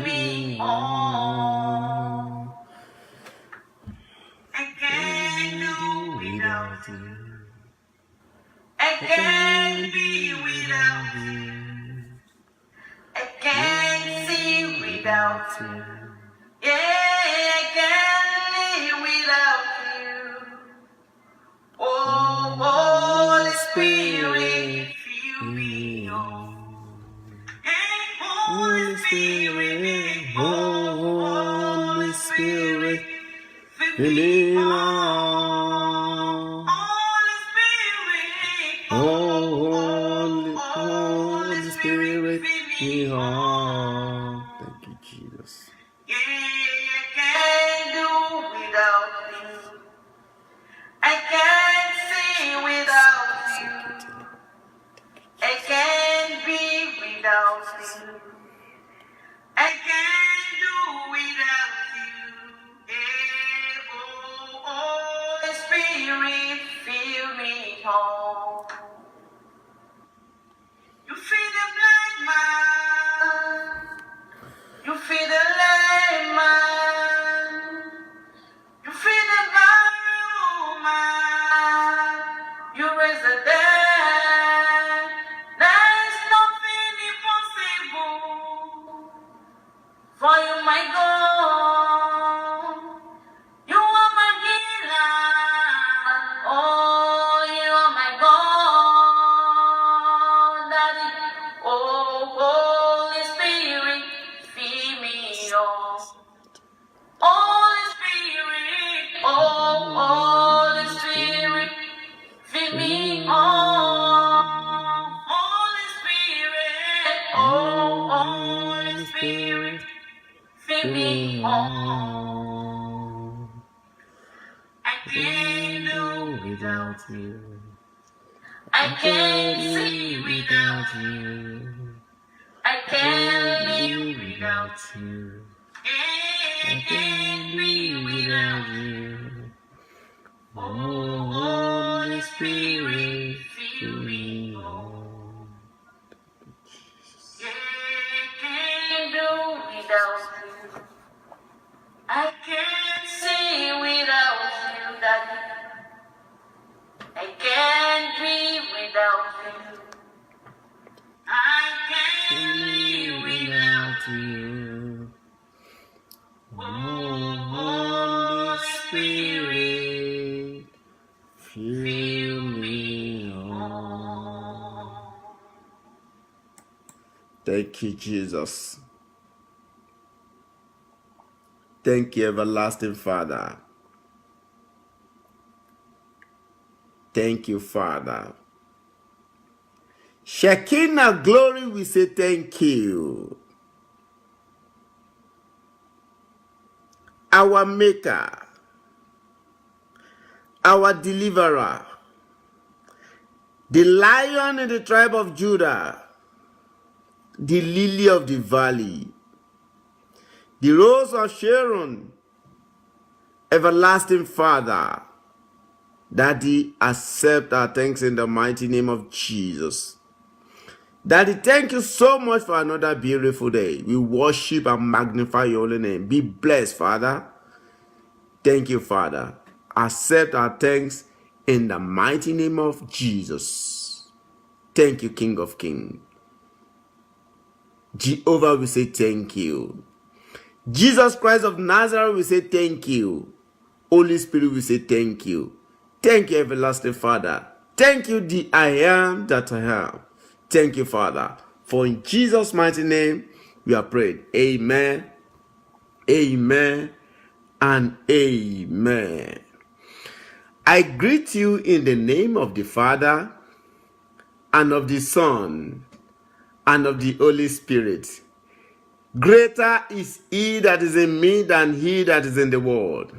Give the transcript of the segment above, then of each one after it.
me on. I can't do without you. I can't be without you. I can't see without you. Yeah, I can't live without you. Oh, Holy Spirit, fill me on. Hey, Holy Spirit, Holy Spirit, fill me on. Holy Spirit, Holy Spirit, fill me on. Thank you, Jesus. Yeah, I can't do without you. I can't see without you. I can't be without you. I can't do without you. Eh, oh, Holy Spirit, fill me home. You feed the blind man. You feed the lame man. You feed the barren woman. You raise the dead. There is nothing impossible for you, my God. You are my healer. Oh, you are my God, Daddy. Oh, Holy Spirit, fill me up. Holy Spirit, oh, Holy Spirit, fill me up. Holy Spirit, oh, Holy Spirit, fill me up. I can't do without you. I can't see without you. I can't live without you. I can't be without you. Oh, Holy Spirit, fill me on. Yeah, I can't do without you. I can't see without you, Daddy. I can't be without you. I can't live without you. Oh, Holy Spirit, fill me on. Thank you, Jesus. Thank you, everlasting Father. Thank you, Father. Shekinah glory, we say thank you. Our Maker, our Deliverer, the Lion in the tribe of Judah, the Lily of the Valley, the Rose of Sharon, everlasting Father. Daddy, accept our thanks in the mighty name of Jesus. Daddy, thank you so much for another beautiful day. We worship and magnify your holy name. Be blessed, Father. Thank you, Father. Accept our thanks in the mighty name of Jesus. Thank you, King of Kings. Jehovah, we say thank you. Jesus Christ of Nazareth, we say thank you. Holy Spirit, we say thank you. Thank you, everlasting Father. Thank you, the I am that I am. Thank you, Father. For in Jesus' mighty name, we are prayed. Amen, amen, and amen. I greet you in the name of the Father, and of the Son, and of the Holy Spirit. Greater is he that is in me than he that is in the world.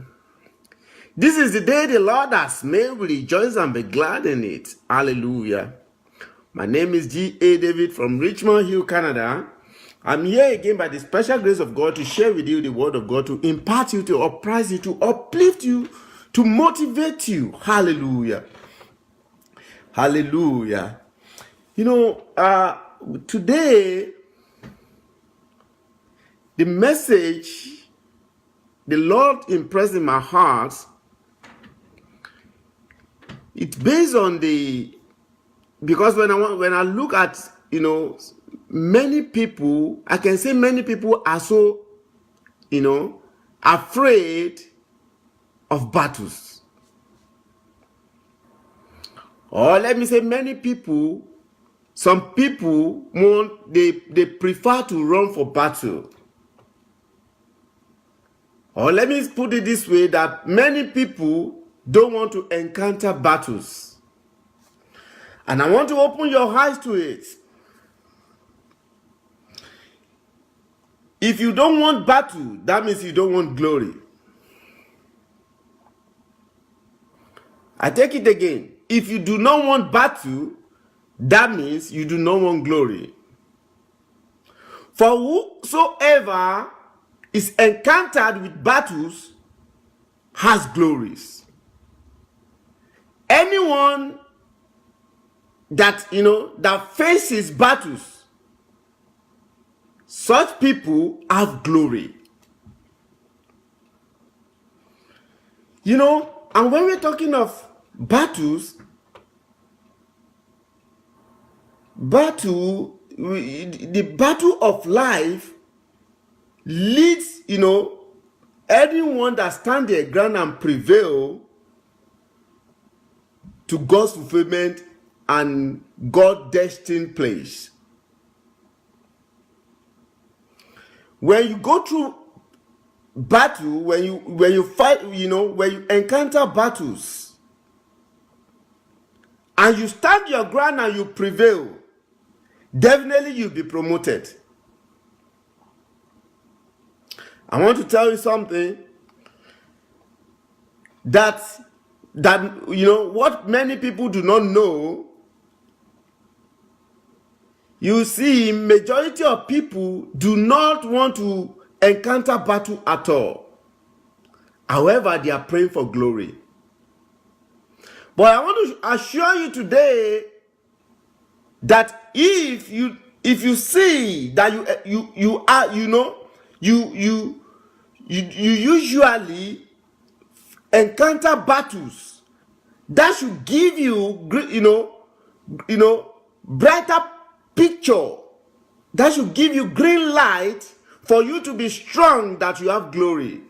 This is the day the Lord has made. We rejoice and be glad in it. Hallelujah. My name is G.A. David from Richmond Hill, Canada. I'm here again by the special grace of God to share with you the word of God, to impart you, to uprise you, to uplift you, to motivate you. Hallelujah. Hallelujah. You know, today the message the Lord impressed in my heart, it's based on because when I look at, many people, I can say many people are so, afraid of battles. Or let me say some people they prefer to run for battle. Or let me put it this way, that many people don't want to encounter battles. And I want to open your eyes to it. If you don't want battle, that means you don't want glory. I take it again. If you do not want battle, that means you do not want glory. For whosoever is encountered with battles has glories. Anyone that that faces battles, such people have glory. And when we're talking of battles, the battle of life leads, anyone that stand their ground and prevail to God's fulfillment and God's destined place. When you go through battle, when you fight, when you encounter battles, and you stand your ground and you prevail, definitely you'll be promoted. I want to tell you something that what many people do not know. You see, majority of people do not want to encounter battle at all. However, they are praying for glory. But I want to assure you today that if you see that you are, you usually encounter battles, that should give you brighter picture, that should give you green light for you to be strong, that you have glory.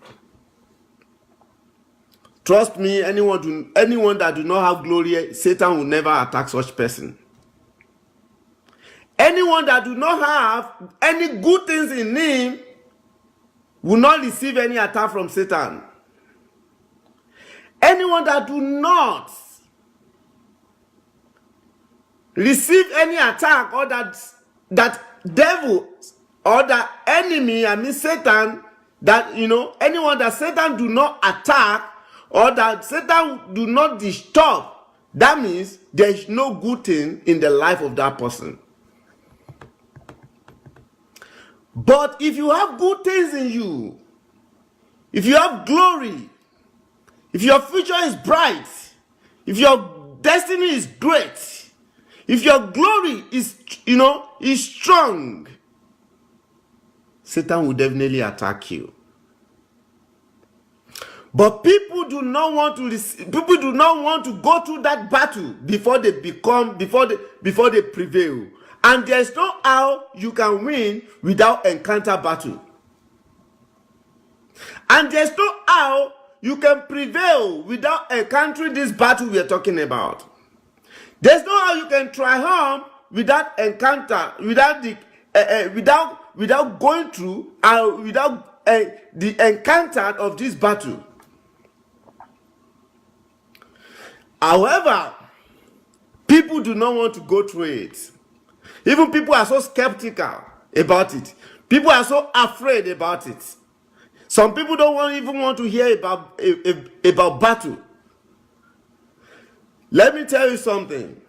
Trust me, anyone that do not have glory, Satan will never attack such person. Anyone that do not have any good things in him will not receive any attack from Satan. Anyone that do not receive any attack, or that devil or the enemy, Satan, that anyone that Satan do not attack or that Satan do not disturb, that means there is no good thing in the life of that person. But if you have good things in you, if you have glory, if your future is bright, if your destiny is great, if your glory is strong, Satan will definitely attack you. But people do not want to go through that battle before they prevail. And there's no how you can win without encounter battle. And there's no how you can prevail without encountering this battle we are talking about. There's no how you can triumph without encounter, without going through and without the encounter of this battle. However, people do not want to go through it. Even people are so skeptical about it. People are so afraid about it. Some people don't even want to hear about battle. Let me tell you something.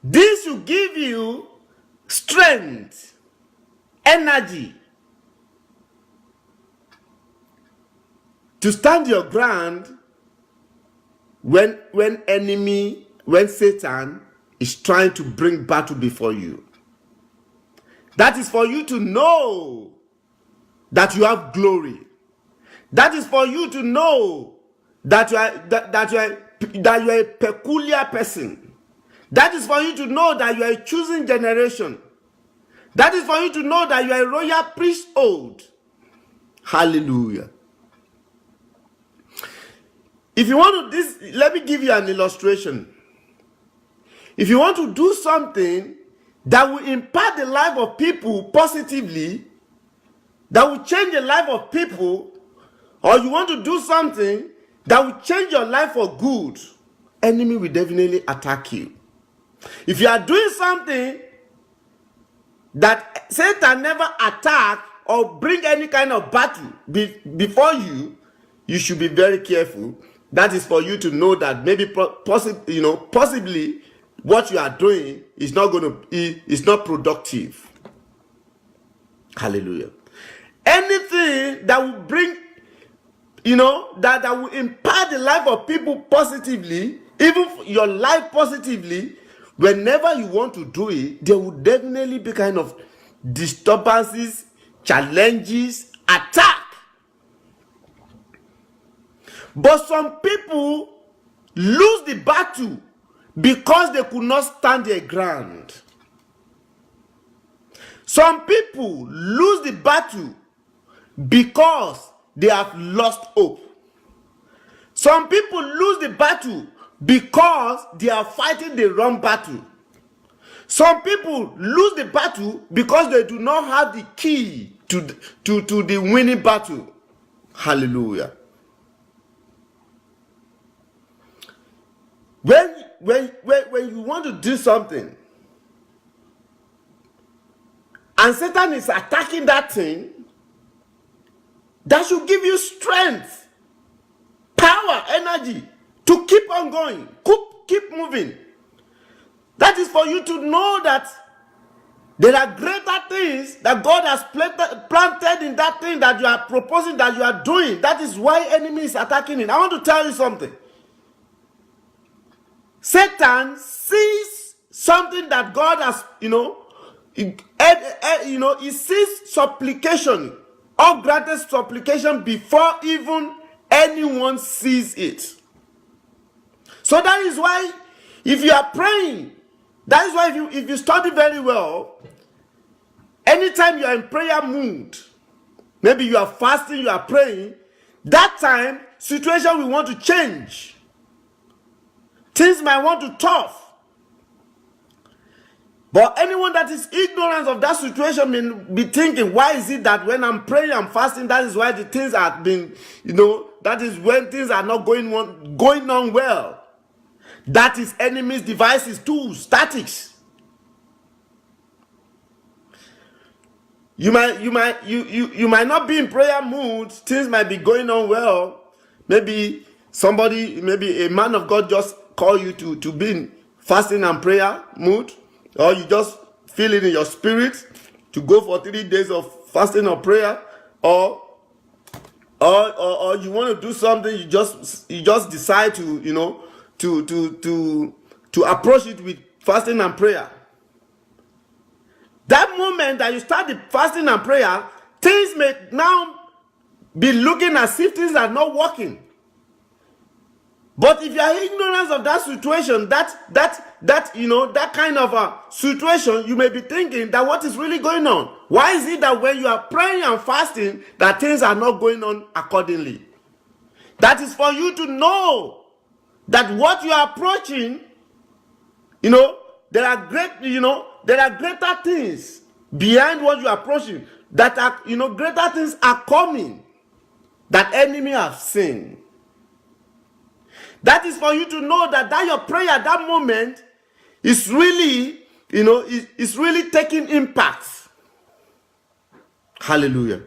This will give you strength, energy to stand your ground when Satan is trying to bring battle before you. That is for you to know that you have glory. That is for you to know that you are a peculiar person. That is for you to know that you are a chosen generation. That is for you to know that you are a royal priesthood. Hallelujah. If you want to let me give you an illustration. If you want to do something that will impact the life of people positively, that will change the life of people, or you want to do something that will change your life for good, enemy will definitely attack you. If you are doing something that Satan never attack or bring any kind of battle before you, you should be very careful. That is for you to know that maybe possibly what you are doing is not productive. Hallelujah. Anything that will bring, that will impact the life of people positively, even your life positively, whenever you want to do it, there will definitely be kind of disturbances, challenges, attack. But some people lose the battle because they could not stand their ground. Some people lose the battle because they have lost hope. Some people lose the battle because they are fighting the wrong battle. Some people lose the battle because they do not have the key to the winning battle. Hallelujah. When you want to do something and Satan is attacking that thing, that should give you strength, power, energy to keep on going, keep moving. That is for you to know that there are greater things that God has planted in that thing that you are proposing, that you are doing. That is why enemy is attacking it. I want to tell you something. Satan sees something that God has, he sees supplication, ungranted supplication before even anyone sees it. So that is why if you are praying, that is why if you study very well, anytime you are in prayer mood, maybe you are fasting, you are praying, that time situation will want to change. Things might want to tough. But anyone that is ignorant of that situation may be thinking, why is it that when I'm praying, I'm fasting, that is why the things have been, that is when things are not going on well. That is enemy's devices, tools, tactics. You might not be in prayer mood, things might be going on well. Maybe a man of God just call you to be in fasting and prayer mood, or you just feel it in your spirit to go for 3 days of fasting or prayer, or you want to do something, you just decide to approach it with fasting and prayer. That moment that you start the fasting and prayer, things may now be looking as if things are not working. But if you are ignorant of that situation, that kind of a situation, you may be thinking that what is really going on? Why is it that when you are praying and fasting, that things are not going on accordingly? That is for you to know that what you are approaching, there are greater things behind what you are approaching. That are, greater things are coming that enemy have seen. That is for you to know that your prayer at that moment is really, is really taking impact. Hallelujah.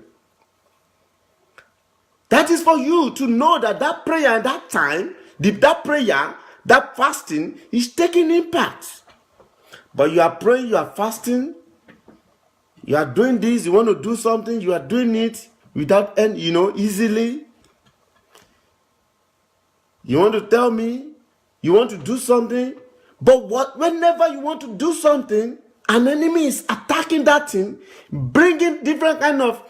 That is for you to know that prayer at that time, that prayer, that fasting is taking impact. But you are praying, you are fasting, you are doing this, you want to do something, you are doing it without any, easily. You want to tell me you want to do something, but whenever you want to do something, an enemy is attacking that thing, bringing different kind of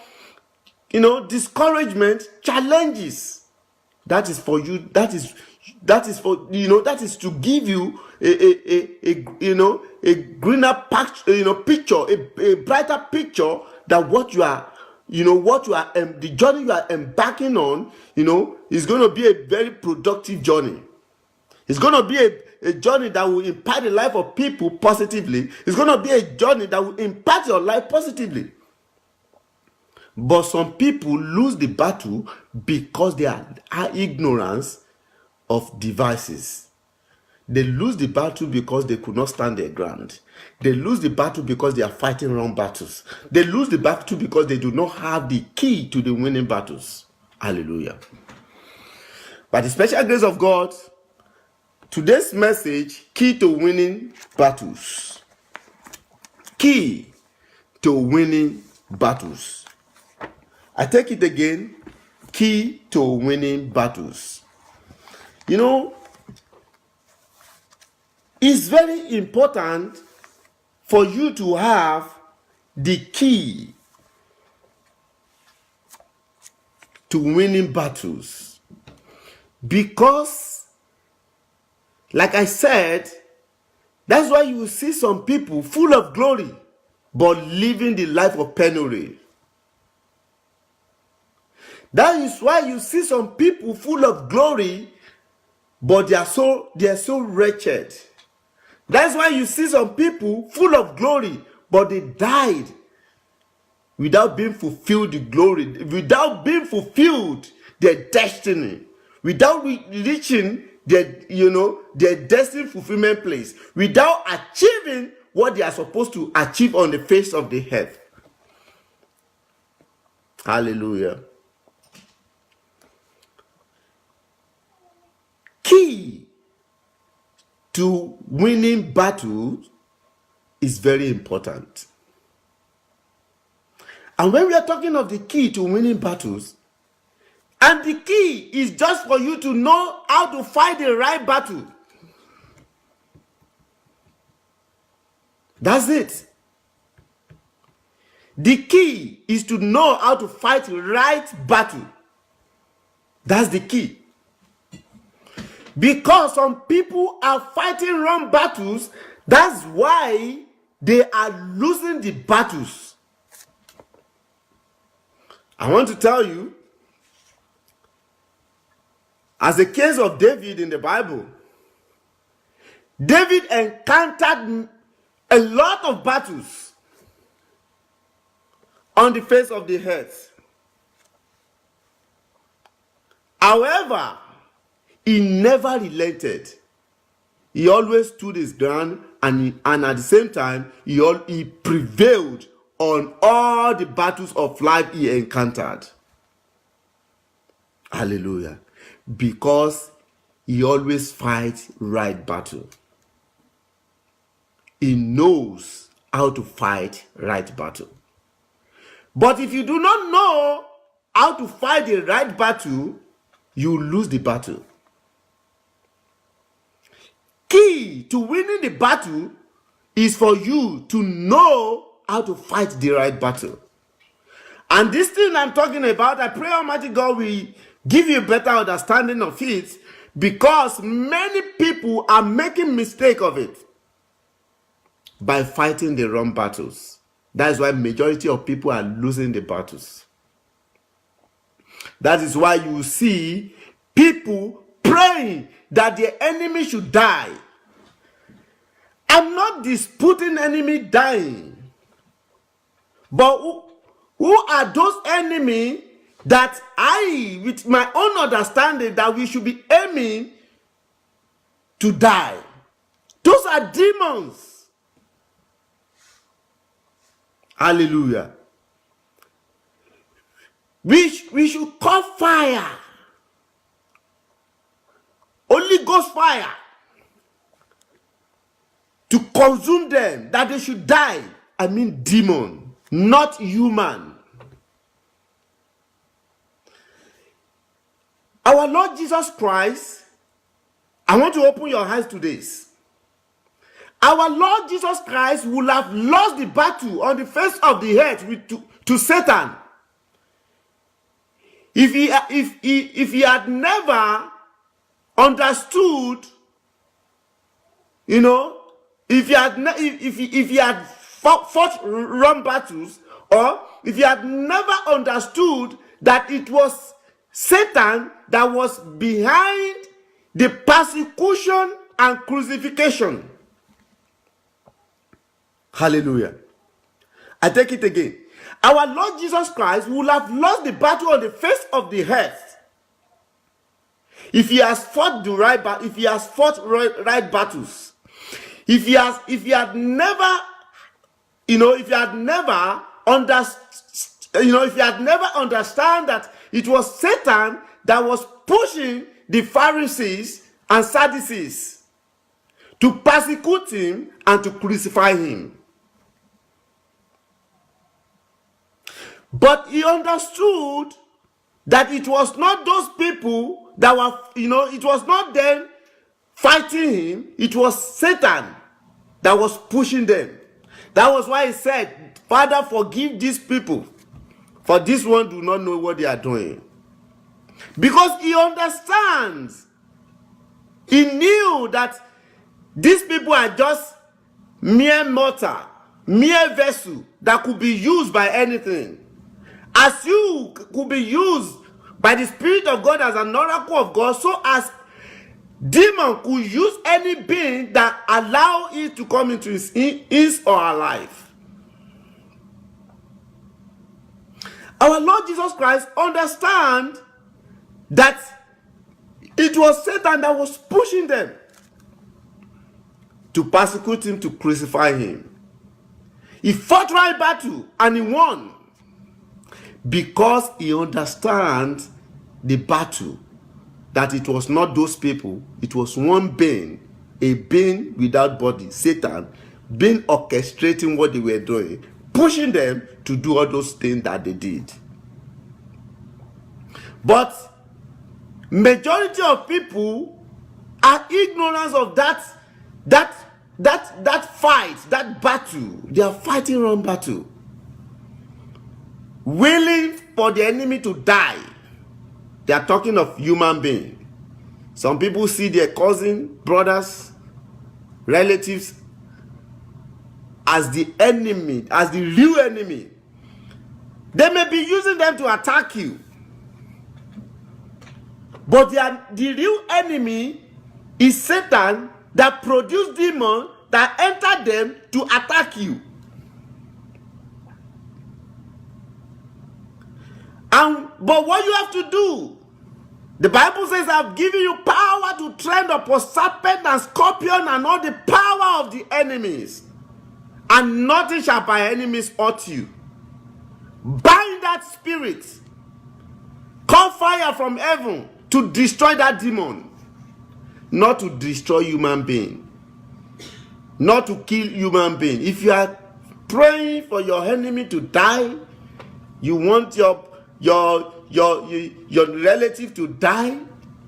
discouragement, challenges. That is for you. That is for that is to give you a greener picture, a brighter picture that what you are the journey you are embarking on is going to be a very productive journey. It's going to be a journey that will impact the life of people positively. It's going to be a journey that will impact your life positively. But some people lose the battle because they are ignorance of devices. They lose the battle because they could not stand their ground. They lose the battle because they are fighting wrong battles. They lose the battle because they do not have the key to the winning battles. Hallelujah. By the special grace of God, today's message, key to winning battles. Key to winning battles. I take it again, key to winning battles. It's very important for you to have the key to winning battles. Because, like I said, that's why you will see some people full of glory, but living the life of penury. That is why you see some people full of glory, but they are so wretched. That's why you see some people full of glory, but they died without being fulfilled the glory, without being fulfilled their destiny, without reaching their destined fulfillment place, without achieving what they are supposed to achieve on the face of the earth. Hallelujah. Key to winning battles is very important. And when we are talking of the key to winning battles, and the key is just for you to know how to fight the right battle. That's it. The key is to know how to fight the right battle. That's the key. Because some people are fighting wrong battles, that's why they are losing the battles. I want to tell you, as the case of David in the Bible, David encountered a lot of battles on the face of the earth. However, he never relented. He always stood his ground, and at the same time, he prevailed on all the battles of life he encountered. Hallelujah. Because he always fights right battle. He knows how to fight right battle. But if you do not know how to fight the right battle, you lose the battle. Key to winning the battle is for you to know how to fight the right battle. And this thing I'm talking about, I pray Almighty God will give you a better understanding of it, because many people are making mistake of it by fighting the wrong battles. That's why majority of people are losing the battles. That is why you see people praying that the enemy should die. I'm not disputing enemy dying. But who are those enemies that I, with my own understanding, that we should be aiming to die? Those are demons. Hallelujah. We should call fire. Holy Ghost fire. To consume them, that they should die. I mean demon, not human. Our Lord Jesus Christ, I want to open your eyes to this. Our Lord Jesus Christ will have lost the battle on the face of the earth to Satan if he had never understood, if he had fought wrong battles, or if he had never understood that it was Satan that was behind the persecution and crucifixion. Hallelujah. I take it again. Our Lord Jesus Christ will have lost the battle on the face of the earth if he has fought the right battle, if he has fought right battles, if he had never understand that it was Satan that was pushing the Pharisees and Sadducees to persecute him and to crucify him. But he understood that it was not those people that were, it was not them fighting him, it was Satan that was pushing them. That was why he said, Father, forgive these people, for this one do not know what they are doing. Because he understands, he knew that these people are just mere mortar, mere vessel that could be used by anything. As you could be used by the Spirit of God as an oracle of God, so as demon could use any being that allow it to come into his or her life. Our Lord Jesus Christ understand that it was Satan that was pushing them to persecute him, to crucify him. He fought right battle and he won because he understands the battle, that it was not those people, it was one being, a being without body, Satan, being orchestrating what they were doing, pushing them to do all those things that they did. But majority of people are ignorant of that fight, that battle. They are fighting wrong battle, willing for the enemy to die. They are talking of human being. Some people see their cousin, brothers, relatives as the enemy, as the real enemy. They may be using them to attack you, but the real enemy is Satan that produced demons that entered them to attack you. But what you have to do, the Bible says, I've given you power to tread upon serpent and scorpion and all the power of the enemies, and nothing shall by enemies hurt you. Bind that spirit. Call fire from heaven to destroy that demon, not to destroy human being, not to kill human being. If you are praying for your enemy to die, you want your relative to die,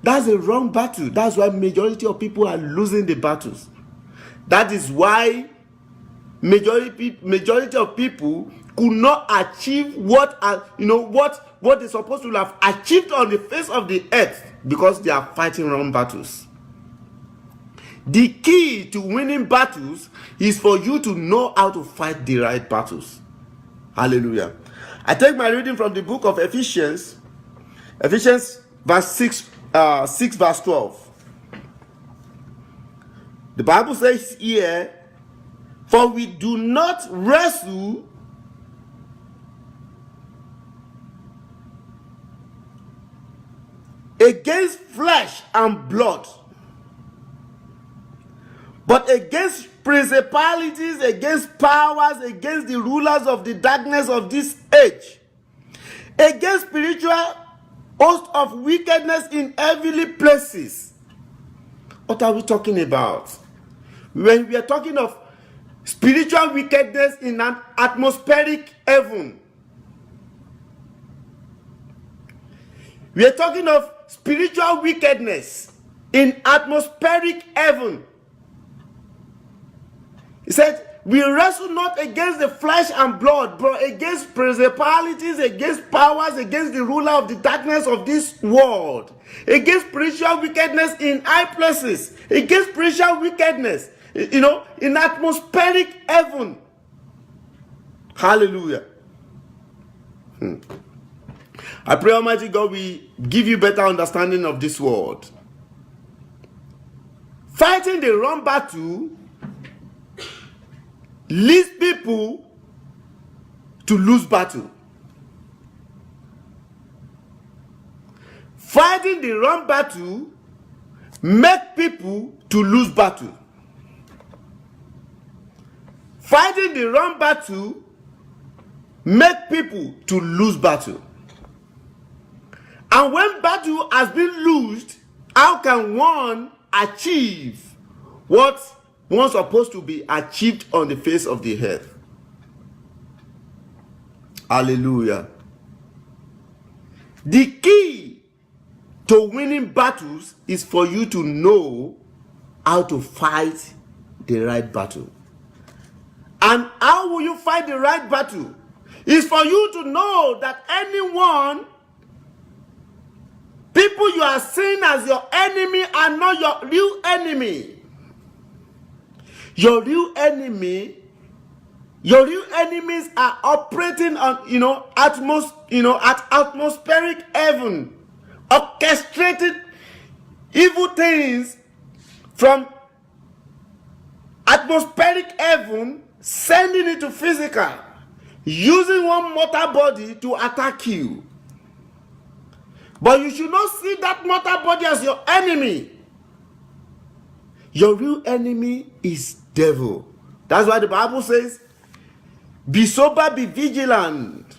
that's a wrong battle. That's why majority of people are losing the battles. That is why majority of people could not achieve what they're supposed to have achieved on the face of the earth, because they are fighting wrong battles. The key to winning battles is for you to know how to fight the right battles. Hallelujah. I take my reading from the book of Ephesians verse 6 verse 12. The Bible says here, for we do not wrestle against flesh and blood, but against principalities, against powers, against the rulers of the darkness of this age, against spiritual hosts of wickedness in heavenly places. What are we talking about? When we are talking of spiritual wickedness in an atmospheric heaven, we are talking of spiritual wickedness in atmospheric heaven. He said, we wrestle not against the flesh and blood, but against principalities, against powers, against the ruler of the darkness of this world, against spiritual wickedness in high places, against spiritual wickedness, in atmospheric heaven. Hallelujah. I pray, Almighty God, we give you better understanding of this word. Fighting the wrong battle leads people to lose battle. Fighting the wrong battle make people to lose battle. Fighting the wrong battle make people to lose battle. And when battle has been lost, how can one achieve what one's supposed to be achieved on the face of the earth? Hallelujah. The key to winning battles is for you to know how to fight the right battle. And how will you fight the right battle? Is for you to know that people you are seeing as your enemy are not your real enemy. Your real enemies are operating on, at atmospheric heaven, orchestrated evil things from atmospheric heaven, sending it to physical, using one mortal body to attack you. But you should not see that mortal body as your enemy. Your real enemy is devil. That's why the Bible says, be sober, be vigilant.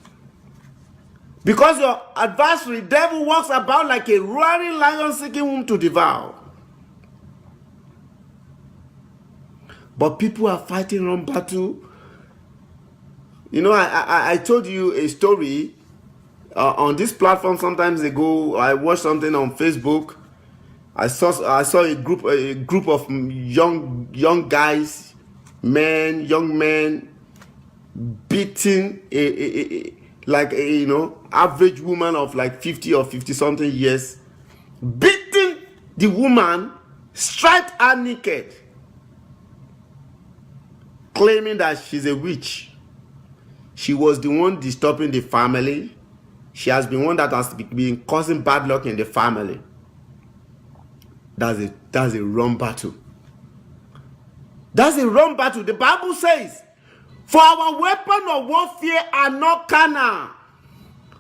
Because your adversary, devil, walks about like a roaring lion seeking whom to devour. But people are fighting wrong battle. I told you a story on this platform sometimes ago. I watched something on Facebook. I saw a group of young guys, young men, beating average woman of like 50 or 50 something years, beating the woman, stripped her naked, claiming that she's a witch. She was the one disturbing the family. She has been one that has been causing bad luck in the family. That's a wrong battle. That's a wrong battle. The Bible says, for our weapon of warfare are not carnal,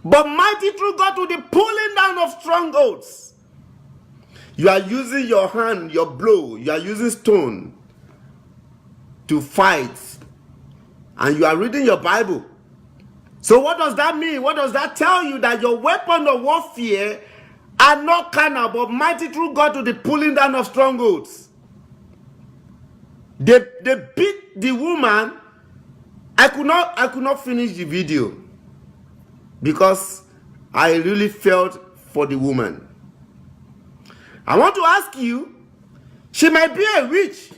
but mighty through God to the pulling down of strongholds. You are using your hand, your blow, you are using stone to fight, and you are reading your Bible. So what does that mean? What does that tell you? That your weapon of warfare are not carnal, but mighty through God to the pulling down of strongholds. They beat the woman. I could not finish the video because I really felt for the woman. I want to ask you, she might be a witch.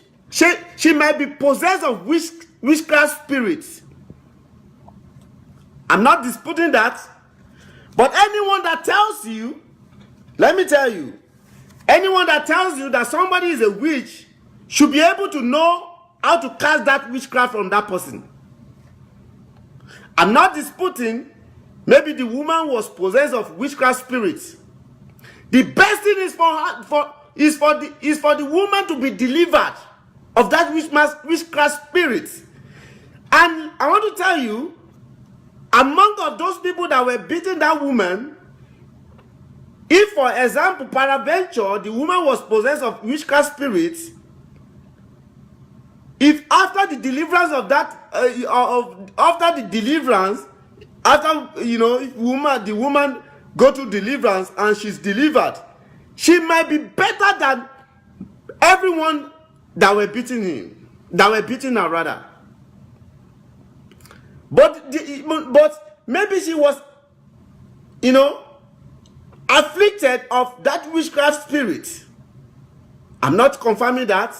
She might be possessed of witchcraft spirits. I'm not disputing that. But anyone that tells you, let me tell you, anyone that tells you that somebody is a witch should be able to know how to cast that witchcraft from that person. I'm not disputing, maybe the woman was possessed of witchcraft spirits. The best thing is for the woman to be delivered of that witchcraft spirit. And I want to tell you, among of those people that were beating that woman, if, for example, peradventure, the woman was possessed of witchcraft spirits, if after the deliverance of that, if the woman go to deliverance and she's delivered, she might be better than everyone that were beating her rather. But maybe she was, afflicted of that witchcraft spirit. I'm not confirming that.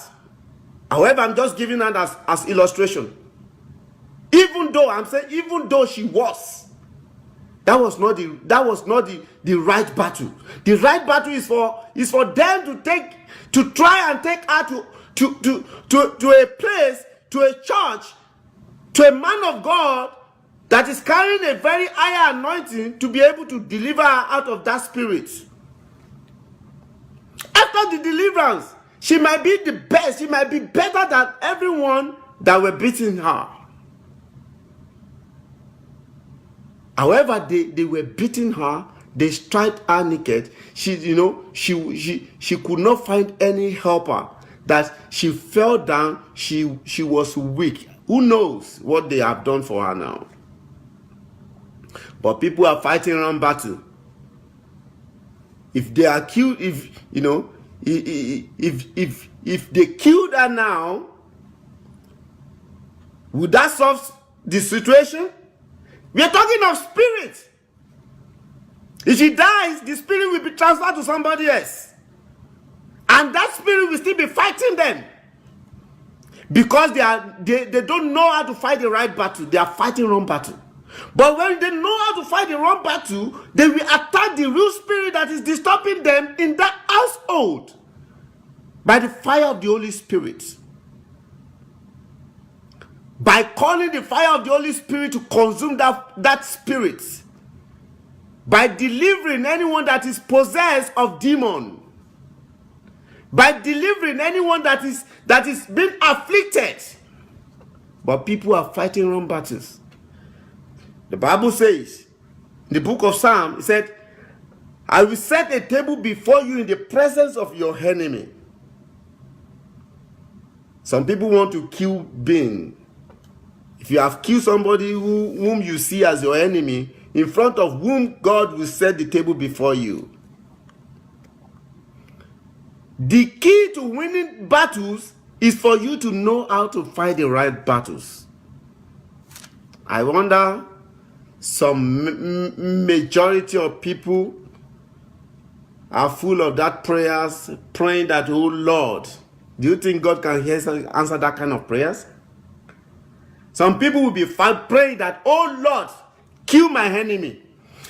However, I'm just giving that as illustration. Even though she was, that was not the right battle. The right battle is for them to try and take her to a place, to a church, to a man of God that is carrying a very high anointing to be able to deliver her out of that spirit. After the deliverance, she might be the best. She might be better than everyone that were beating her. However, they were beating her. They stripped her naked. She could not find any helper. That she fell down. She was weak. Who knows what they have done for her now? But people are fighting around battle. If they are killed, if they killed her now, would that solve the situation? We are talking of spirit. If she dies, the spirit will be transferred to somebody else. And that spirit will still be fighting them. Because they don't know how to fight the right battle. They are fighting wrong battle. But when they know how to fight the wrong battle, they will attack the real spirit that is disturbing them in that household by the fire of the Holy Spirit. By calling the fire of the Holy Spirit to consume that spirit. By delivering anyone that is possessed of demon. By delivering anyone that is being afflicted. But people are fighting wrong battles. The Bible says, in the book of Psalm, it said, I will set a table before you in the presence of your enemy. Some people want to kill being. If you have killed somebody whom you see as your enemy, in front of whom God will set the table before you. The key to winning battles is for you to know how to fight the right battles. I wonder, some majority of people are full of that prayers, praying that, oh Lord, do you think God can answer that kind of prayers? Some people will be praying that, oh Lord, kill my enemy.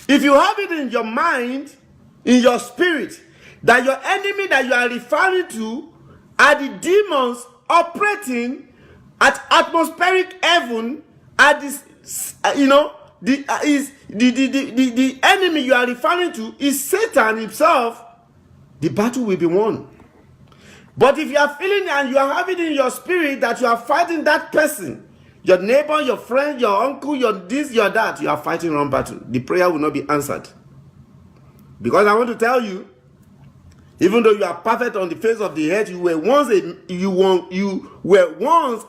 If you have it in your mind, in your spirit, that your enemy that you are referring to are the demons operating at atmospheric heaven, at this, the enemy you are referring to is Satan himself, the battle will be won. But if you are feeling and you are having in your spirit that you are fighting that person, your neighbor, your friend, your uncle, your this, your that, you are fighting wrong battle, the prayer will not be answered. Because I want to tell you, even though you are perfect on the face of the earth, you were once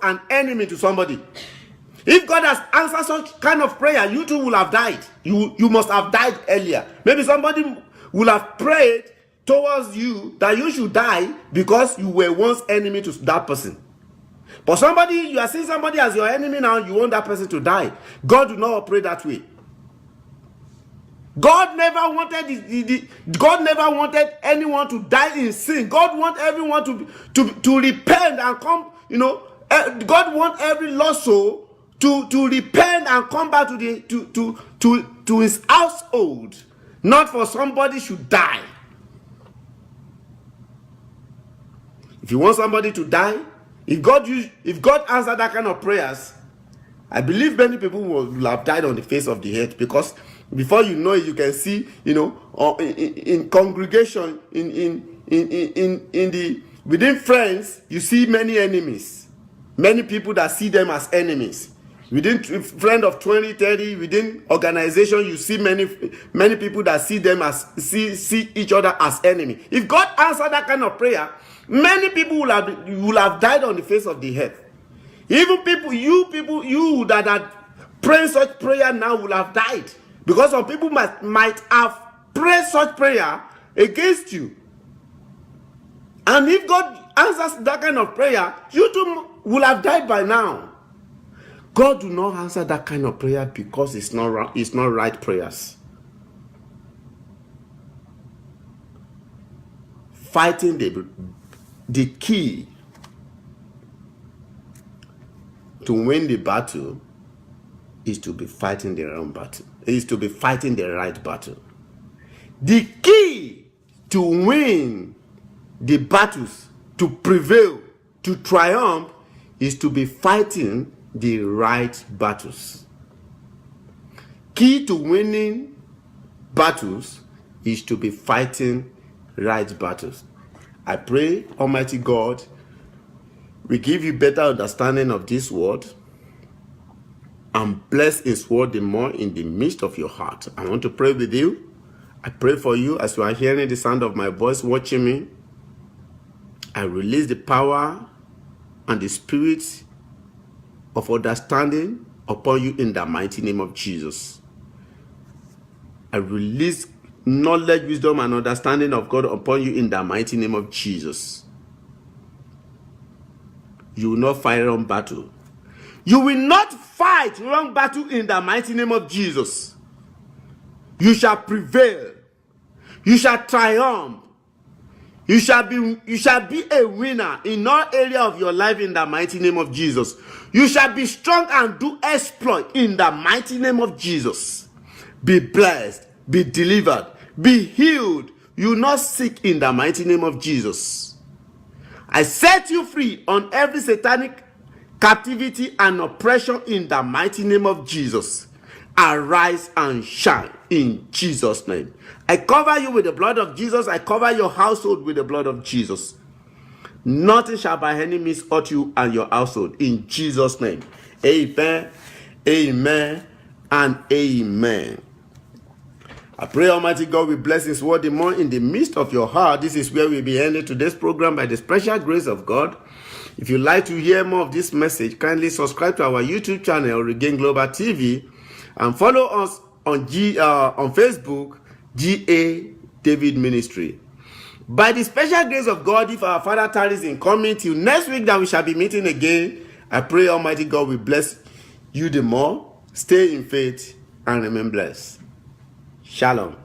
an enemy to somebody. If God has answered such kind of prayer, you too will have died. You must have died earlier. Maybe somebody will have prayed towards you that you should die because you were once enemy to that person. But you are seeing somebody as your enemy now, you want that person to die. God do not operate that way. God never wanted anyone to die in sin. God wants everyone to repent and come, God wants every lost soul to repent and come back to his household, not for somebody should die. If you want somebody to die, if God answered that kind of prayers, I believe many people will have died on the face of the earth, because before you know it, you can see, in congregation, within friends, you see many enemies, many people that see them as enemies. Within friend of 20, 30, within organization, you see many people that see them as see each other as enemy. If God answered that kind of prayer, many people will have died on the face of the earth. Even you that are praying such prayer now will have died, because some people might have prayed such prayer against you. And if God answers that kind of prayer, you too will have died by now. God do not answer that kind of prayer because it's not right prayers. Fighting the key to win the battle is to be fighting the wrong battle. Is to be fighting the right battle. The key to win the battles, to prevail, to triumph, is to be fighting the right battles. Key to winning battles is to be fighting right battles. I pray, Almighty God, we give you better understanding of this word and bless His word the more in the midst of your heart. I want to pray with you. I pray for you as you are hearing the sound of my voice, watching me. I release the power and the spirit of understanding upon you in the mighty name of Jesus. I release knowledge, wisdom, and understanding of God upon you in the mighty name of Jesus. You will not fight wrong battle. You will not fight wrong battle in the mighty name of Jesus. You shall prevail. You shall triumph. You shall be a winner in all area of your life in the mighty name of Jesus. You shall be strong and do exploit in the mighty name of Jesus. Be blessed, be delivered, be healed. You will not sick in the mighty name of Jesus. I set you free on every satanic captivity and oppression in the mighty name of Jesus. Arise and shine in Jesus' name. I cover you with the blood of Jesus. I cover your household with the blood of Jesus. Nothing shall by any means hurt you and your household in Jesus' name. Amen, amen, and amen. I pray, Almighty God, will bless His word the more in the midst of your heart. This is where we'll be ending today's program by the special grace of God. If you'd like to hear more of this message, kindly subscribe to our YouTube channel, Regain Global TV, and follow us on Facebook, G.A. David Ministry. By the special grace of God, if our Father tarries in coming till next week that we shall be meeting again, I pray, Almighty God, will bless you the more. Stay in faith and remain blessed. Shalom.